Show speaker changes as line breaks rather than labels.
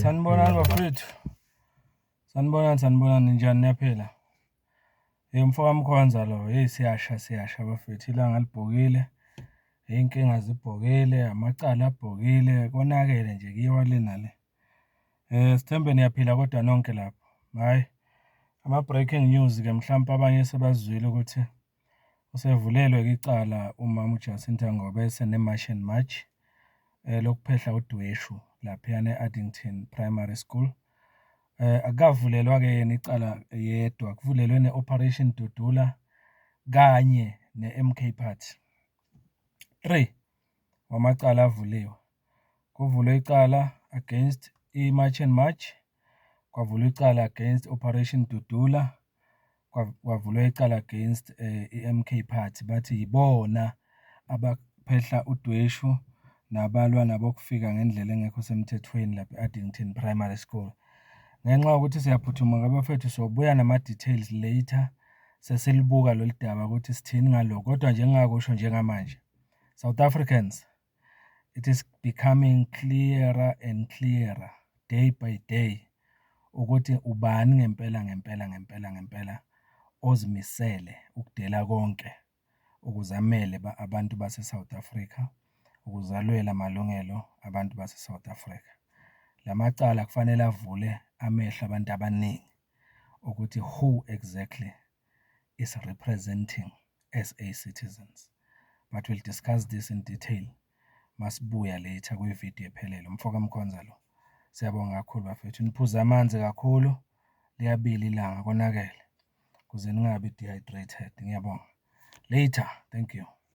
Sanibonani bafethu. Sanibonani njani niyaphila? Mfo kaMkhonza lo, siyasha bafethu. Ilanga libhokile, iy'nkinga zibhokile, amacala abhokile, konakele nje kuyiwa le nale. Sithembe niyaphila kodwa nonke lapho. Hhayi, ama-breaking news-ke mhlawumpe abanye sebazwile ukuthi usevulelwe-ke icala umama uJacinta Ngobese ne-March and March lokuphehla udweshu laphiyana e-Addington Primary School. Akukavulelwa-ke yena icala yedwa, kuvulelwe ne-Operation Dudula kanye ne-MK Party. 3 wamacala avuliwe. Kuvulwe icala against i-March and March, kwavulwa icala against Operation Dudula, kwavulwa icala against i-MK Party. Bathi yibona abaphehla udweshu nabalwa nabokufika ngendlela engekho semthethweni lapha e-Addington Primary School. Ngenxa yokuthi siyaphuthuma ngabafethu, sobuya nama-details later sesilibuka lolu daba ukuthi sithini ngalokho. Kodwa nje engingakusho njengamanje, South Africans, it is becoming clearer and clearer day by day ukuthi ubani ngempela ozimisele ukudela konke ukuze amele abantu base-South Africa, ukuze alwele amalungelo abantu base-South Africa. La macala kufanele avule amehlo abantu abaningi ukuthi who exactly is representing SA citizens. But we'll discuss this in detail masibuya later kwividiyo ephelele. Mfo kaMkhonza lo, siyabonga kakhulu bafethu. Niphuze amanzi kakhulu, liyabila ilanga konakele, ukuze ningabi dehydrated. Ngiyabonga. Later, thank you.